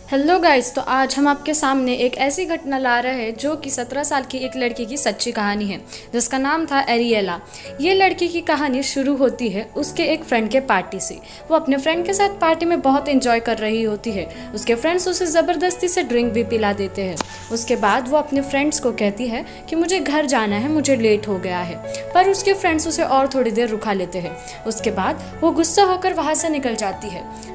Hello guys, तो आज हम आपके सामने एक ऐसी घटना ला रहे हैं जो कि 17 साल की एक लड़की की सच्ची कहानी है जिसका नाम था एरिएला। ये लड़की की कहानी शुरू होती है उसके एक फ्रेंड के पार्टी से। वो अपने फ्रेंड के साथ पार्टी में बहुत एंजॉय कर रही होती है। उसके फ्रेंड्स उसे ज़बरदस्ती से ड्रिंक भी पिला देते हैं। उसके बाद वो अपने फ्रेंड्स को कहती है कि मुझे घर जाना है, मुझे लेट हो गया है। पर उसके फ्रेंड्स उसे और थोड़ी देर रुका लेते हैं। उसके बाद वो गुस्सा होकर वहाँ से निकल जाती है।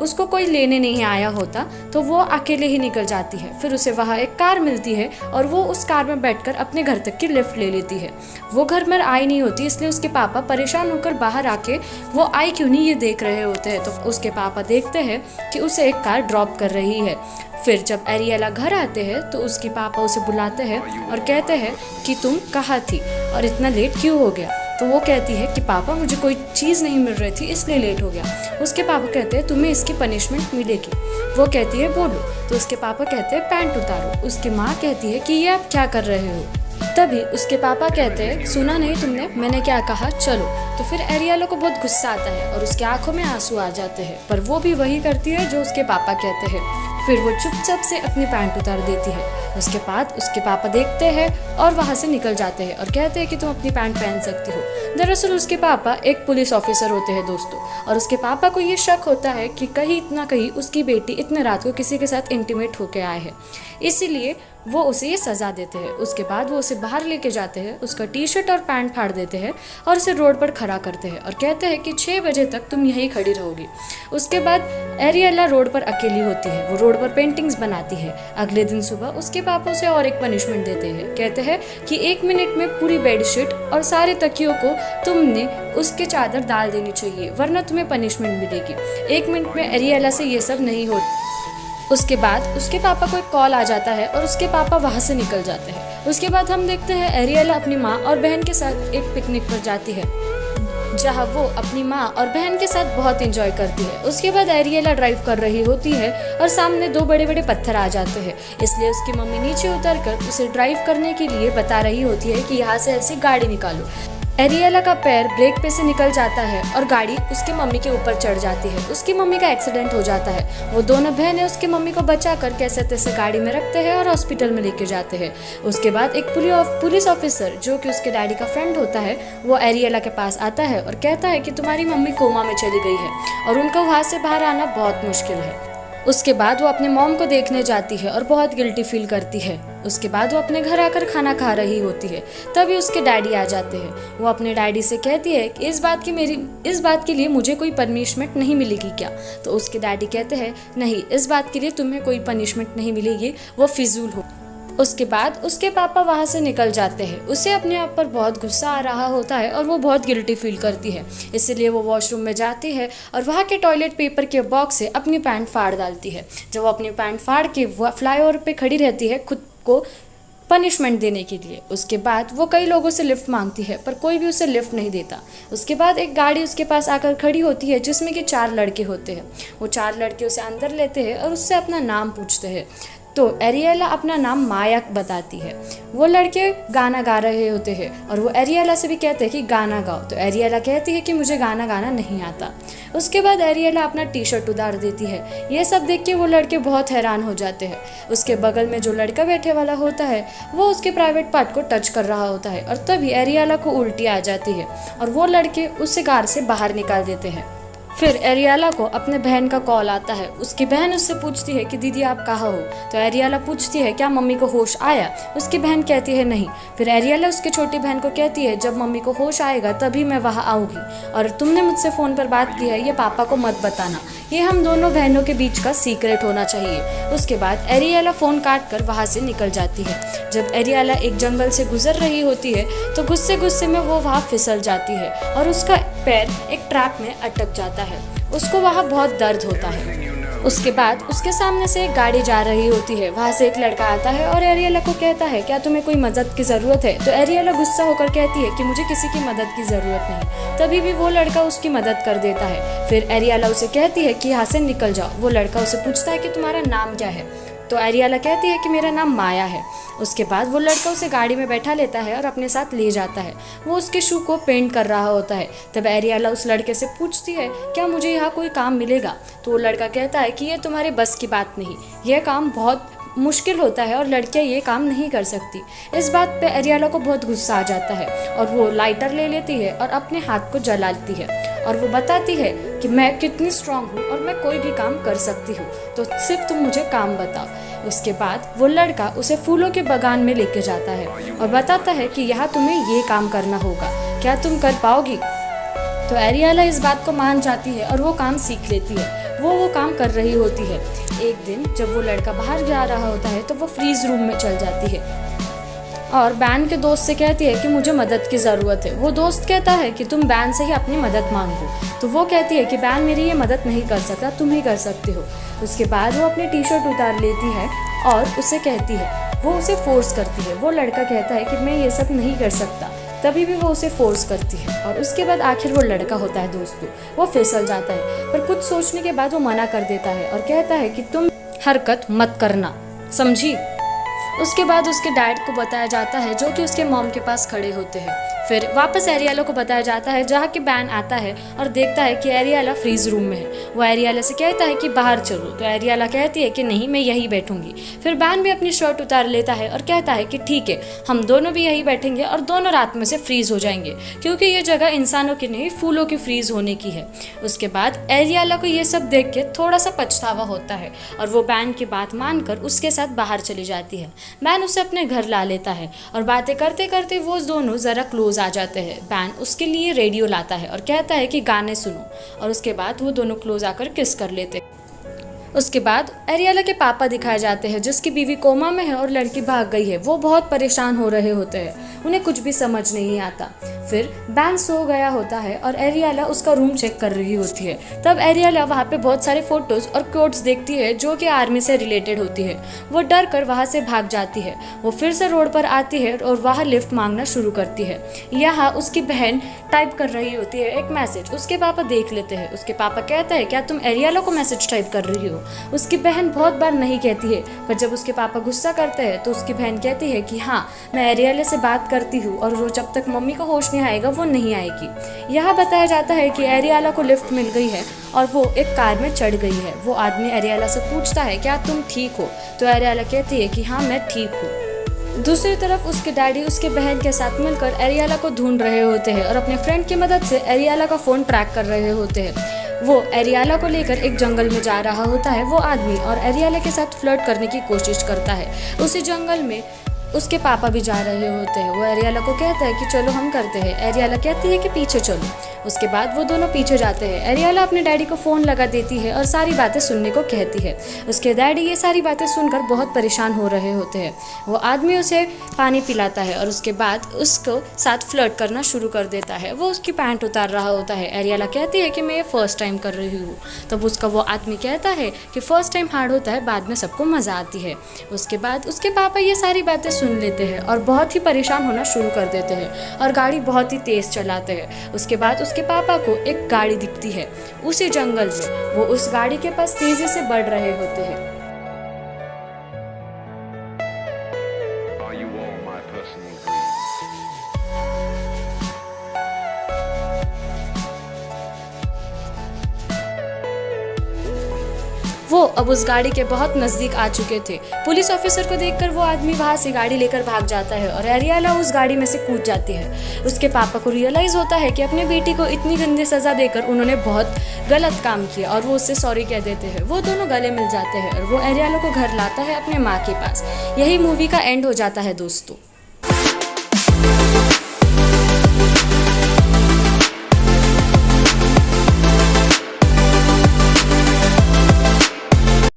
उसको कोई लेने नहीं आया होता तो वो अकेले ही निकल जाती है। फिर उसे वहाँ एक कार मिलती है और वो उस कार में बैठकर अपने घर तक की लिफ्ट ले लेती है। वो घर में आई नहीं होती, इसलिए उसके पापा परेशान होकर बाहर आके वो आई क्यों नहीं ये देख रहे होते हैं। तो उसके पापा देखते हैं कि उसे एक कार ड्रॉप कर रही है। फिर जब एरिएला घर आते हैं तो उसके पापा उसे बुलाते हैं और कहते हैं कि तुम कहाँ थी और इतना लेट क्यों हो गया। तो वो कहती है कि पापा मुझे कोई चीज़ नहीं मिल रही थी इसलिए लेट हो गया। उसके पापा कहते हैं तुम्हें इसकी पनिशमेंट मिलेगी। वो कहती है बोलो। तो उसके पापा कहते हैं पैंट उतारो। उसकी माँ कहती है कि ये आप क्या कर रहे हो। तभी उसके पापा कहते हैं सुना नहीं तुमने, मैंने क्या कहा, चलो। तो फिर एरिएला को बहुत गुस्सा आता है और उसकी आंखों में आंसू आ जाते हैं, पर वो भी वही करती है जो उसके पापा कहते हैं। फिर वो चुपचाप से अपनी पैंट उतार देती है। उसके बाद उसके पापा देखते हैं और वहाँ से निकल जाते हैं और कहते हैं कि तुम अपनी पैंट पहन सकती हो। दरअसल उसके पापा एक पुलिस ऑफिसर होते हैं दोस्तों, और उसके पापा को ये शक होता है कि कहीं ना कहीं उसकी बेटी इतने रात को किसी के साथ इंटीमेट होके आए हैं, इसीलिए वो उसे ये सज़ा देते हैं। उसके बाद वो उसे बाहर लेके जाते हैं, उसका टी शर्ट और पैंट फाड़ देते हैं और उसे रोड पर खड़ा करते हैं और कहते हैं कि 6 बजे तक तुम यहीं खड़ी रहोगी। उसके बाद एरिएला रोड पर अकेली होती है। वो रोड पर पेंटिंग्स बनाती है। अगले दिन सुबह उसके पापा उसे और एक पनिशमेंट देते हैं। कहते हैं कि 1 मिनट में पूरी बेडशीट और सारे तकियों को तुमने उसके चादर डाल देनी चाहिए, वरना तुम्हें पनिशमेंट मिलेगी। 1 मिनट में एरिएला से ये सब नहीं होता। उसके बाद उसके पापा को एक कॉल आ जाता है और उसके पापा वहाँ से निकल जाते हैं। उसके बाद हम देखते हैं एरिएला अपनी माँ और बहन के साथ एक पिकनिक पर जाती है, जहाँ वो अपनी माँ और बहन के साथ बहुत एंजॉय करती है। उसके बाद एरिएला ड्राइव कर रही होती है और सामने 2 बड़े बड़े पत्थर आ जाते हैं, इसलिए उसकी मम्मी नीचे उतरकर उसे ड्राइव करने के लिए बता रही होती है कि यहाँ से ऐसी गाड़ी निकालो। एरिएला का पैर ब्रेक पे से निकल जाता है और गाड़ी उसकी मम्मी के ऊपर चढ़ जाती है। उसकी मम्मी का एक्सीडेंट हो जाता है। वो दोनों बहनें उसकी मम्मी को बचाकर कैसे तैसे गाड़ी में रखते हैं और हॉस्पिटल में लेके जाते हैं। उसके बाद एक पुलिस ऑफिसर जो कि उसके डैडी का फ्रेंड होता है, वो एरिएला के पास आता है और कहता है कि तुम्हारी मम्मी कोमा में चली गई है और उनका वहाँ से बाहर आना बहुत मुश्किल है। उसके बाद वो अपने मॉम को देखने जाती है और बहुत गिल्टी फील करती है। उसके बाद वो अपने घर आकर खाना खा रही होती है, तभी उसके डैडी आ जाते हैं। वो अपने डैडी से कहती है कि इस बात के लिए मुझे कोई पनिशमेंट नहीं मिलेगी क्या। तो उसके डैडी कहते हैं नहीं, इस बात के लिए तुम्हें कोई पनिशमेंट नहीं मिलेगी, वो फिजूल हो। उसके बाद उसके पापा वहाँ से निकल जाते हैं। उसे अपने आप पर बहुत गुस्सा आ रहा होता है और वो बहुत गिल्टी फील करती है, इसलिए वो वॉशरूम में जाती है और वहाँ के टॉयलेट पेपर के बॉक्स से अपनी पैंट फाड़ डालती है। जब वो अपनी पैंट फाड़ के फ्लाईओवर पे खड़ी रहती है खुद को पनिशमेंट देने के लिए। उसके बाद वो कई लोगों से लिफ्ट मांगती है, पर कोई भी उसे लिफ्ट नहीं देता। उसके बाद एक गाड़ी उसके पास आकर खड़ी होती है जिसमें कि 4 लड़के होते हैं। वो 4 लड़के उसे अंदर लेते हैं और उससे अपना नाम पूछते हैं। तो एरिएला अपना नाम माया बताती है। वो लड़के गाना गा रहे होते हैं और वो एरिएला से भी कहते हैं कि गाना गाओ। तो एरिएला कहती है कि मुझे गाना गाना नहीं आता। उसके बाद एरिएला अपना टी शर्ट उतार देती है। ये सब देख के वो लड़के बहुत हैरान हो जाते हैं। उसके बगल में जो लड़का बैठे वाला होता है वो उसके प्राइवेट पार्ट को टच कर रहा होता है और तभी एरिएला को उल्टी आ जाती है और वो लड़के उसे कार से बाहर निकाल देते हैं। फिर एरिएला को अपने बहन का कॉल आता है। उसकी बहन उससे पूछती है कि दीदी आप कहाँ हो। तो एरिएला पूछती है क्या मम्मी को होश आया। उसकी बहन कहती है नहीं। फिर एरिएला उसकी छोटी बहन को कहती है जब मम्मी को होश आएगा तभी मैं वहाँ आऊँगी, और तुमने मुझसे फ़ोन पर बात की है ये पापा को मत बताना, ये हम दोनों बहनों के बीच का सीक्रेट होना चाहिए। उसके बाद एरिएला फ़ोन काट कर वहाँ से निकल जाती है। जब एरिएला एक जंगल से गुजर रही होती है तो गुस्से में वो वहाँ फिसल जाती है और उसका पैर एक ट्रैप में अटक जाता है। उसको वहाँ बहुत दर्द होता है। उसके बाद उसके सामने से एक गाड़ी जा रही होती है। वहाँ से एक लड़का आता है और एरिएला को कहता है क्या तुम्हें कोई मदद की ज़रूरत है। तो एरिएला गुस्सा होकर कहती है कि मुझे किसी की मदद की ज़रूरत नहीं। तभी भी वो लड़का उसकी मदद कर देता है। फिर एरिएला उसे कहती है कि यहाँ से निकल जाओ। वो लड़का उसे पूछता है कि तुम्हारा नाम क्या है। तो एरियाला कहती है कि मेरा नाम माया है। उसके बाद वो लड़का उसे गाड़ी में बैठा लेता है और अपने साथ ले जाता है। वो उसके शू को पेंट कर रहा होता है। तब एरियाला उस लड़के से पूछती है, क्या मुझे यहाँ कोई काम मिलेगा? तो वो लड़का कहता है कि ये तुम्हारे बस की बात नहीं, यह काम बहुत मुश्किल होता है और लड़कियां ये काम नहीं कर सकती। इस बात पे एरियाला को बहुत गुस्सा आ जाता है और वो लाइटर ले लेती है और अपने हाथ को जलाती है और वो बताती है कि मैं कितनी स्ट्रांग हूँ और मैं कोई भी काम कर सकती हूँ, तो सिर्फ तुम मुझे काम बताओ। उसके बाद वो लड़का उसे फूलों के बागान में लेके जाता है और बताता है कि यहाँ तुम्हें ये काम करना होगा, क्या तुम कर पाओगी? तो एरियाला इस बात को मान जाती है और वो काम सीख लेती है। वो काम कर रही होती है। एक दिन जब वो लड़का बाहर जा रहा होता है तो वो फ्रीज रूम में चल जाती है और बैन के दोस्त से कहती है कि मुझे मदद की ज़रूरत है। वो दोस्त कहता है कि तुम बैन से ही अपनी मदद मांगो। तो वो कहती है कि बैन मेरी ये मदद नहीं कर सकता, तुम ही कर सकते हो। उसके बाद वो अपनी टी शर्ट उतार लेती है और उसे कहती है, वो उसे फोर्स करती है। वो लड़का कहता है कि मैं ये सब नहीं कर सकता, तभी भी वो उसे फोर्स करती है और उसके बाद आखिर वो लड़का होता है दोस्तों, वो फिसल जाता है। पर कुछ सोचने के बाद वो मना कर देता है और कहता है कि तुम हरकत मत करना, समझी? उसके बाद उसके डैड को बताया जाता है जो कि उसके मॉम के पास खड़े होते हैं। फिर वापस एरियाला को बताया जाता है जहाँ कि बैन आता है और देखता है कि एरियाला फ्रीज रूम में है। वो एरियाला से कहता है कि बाहर चलो, तो एरियाला कहती है कि नहीं, मैं यहीं बैठूंगी। फिर बैन भी अपनी शर्ट उतार लेता है और कहता है कि ठीक है, हम दोनों भी यहीं बैठेंगे और दोनों रात में से फ्रीज हो जाएंगे, क्योंकि ये जगह इंसानों की नहीं फूलों की फ्रीज होने की है। उसके बाद एरियाला को ये सब देख के थोड़ा सा पछतावा होता है और वो बैन की बात मानकर उसके साथ बाहर चली जाती है। बैन उसे अपने घर ला लेता है और बातें करते करते वो दोनों ज़रा क्लोज आ जाते हैं। बैन उसके लिए रेडियो लाता है और कहता है कि गाने सुनो, और उसके बाद वो दोनों क्लोज आकर किस कर लेते हैं। उसके बाद एरियाला के पापा दिखाए जाते हैं जिसकी बीवी कोमा में है और लड़की भाग गई है। वो बहुत परेशान हो रहे होते हैं, उन्हें कुछ भी समझ नहीं आता। फिर बैन सो गया होता है और एरियाला उसका रूम चेक कर रही होती है। तब एरियाला वहाँ पे बहुत सारे फोटोज और कोट्स देखती है जो कि आर्मी से रिलेटेड होती है। वो डर कर वहाँ से भाग जाती है। वो फिर से रोड पर आती है और वहाँ लिफ्ट मांगना शुरू करती है। यहाँ उसकी बहन टाइप कर रही होती है एक मैसेज। उसके पापा देख लेते हैं। उसके पापा कहते हैं, क्या तुम एरियाला को मैसेज टाइप कर रही हो? उसकी बहन बहुत बार नहीं कहती है, पर जब उसके पापा गुस्सा करते हैं तो उसकी बहन कहती है कि हाँ, मैं एरियाला से बात करती हूँ और वो जब तक मम्मी को होश नहीं आएगा वो नहीं आएगी। यहाँ बताया जाता है कि एरियाला को लिफ्ट मिल गई है और वो एक कार में चढ़ गई है। वो आदमी एरियाला से पूछता है, क्या तुम ठीक हो? तो एरियाला कहती है कि हाँ, मैं ठीक हूँ। दूसरी तरफ उसके डैडी उसके बहन के साथ मिलकर एरियाला को ढूंढ रहे होते हैं और अपने फ्रेंड की मदद से एरियाला का फ़ोन ट्रैक कर रहे होते हैं। वो एरियाला को लेकर एक जंगल में जा रहा होता है वो आदमी, और एरियाला के साथ फ्लर्ट करने की कोशिश करता है। उसी जंगल में उसके पापा भी जा रहे होते हैं। वो एरियाला को कहता है कि चलो हम करते हैं। एरियाला कहती है कि पीछे चलो। उसके बाद वो दोनों पीछे जाते हैं। एरियाला अपने डैडी को फ़ोन लगा देती है और सारी बातें सुनने को कहती है। उसके डैडी ये सारी बातें सुनकर बहुत परेशान हो रहे होते हैं। वो आदमी उसे पानी पिलाता है और उसके बाद उसको साथ फ्लर्ट करना शुरू कर देता है। वो उसकी पैंट उतार रहा होता है। एरियाला कहती है कि मैं ये फर्स्ट टाइम कर रही हूँ। तब उसका वो आदमी कहता है कि फ़र्स्ट टाइम हार्ड होता है, बाद में सबको मज़ा आती है। उसके बाद उसके पापा ये सारी बातें सुन लेते हैं और बहुत ही परेशान होना शुरू कर देते हैं और गाड़ी बहुत ही तेज़ चलाते हैं। उसके बाद उसके पापा को एक गाड़ी दिखती है उसी जंगल में। वो उस गाड़ी के पास तेज़ी से बढ़ रहे होते हैं। वो अब उस गाड़ी के बहुत नज़दीक आ चुके थे। पुलिस ऑफिसर को देखकर वो आदमी वहाँ से गाड़ी लेकर भाग जाता है और एरियाला उस गाड़ी में से कूद जाती है। उसके पापा को रियलाइज़ होता है कि अपनी बेटी को इतनी गंदी सज़ा देकर उन्होंने बहुत गलत काम किया और वो उससे सॉरी कह देते हैं। वो दोनों गले मिल जाते हैं और वो एरियाला को घर लाता है अपने माँ के पास। यही मूवी का एंड हो जाता है दोस्तों।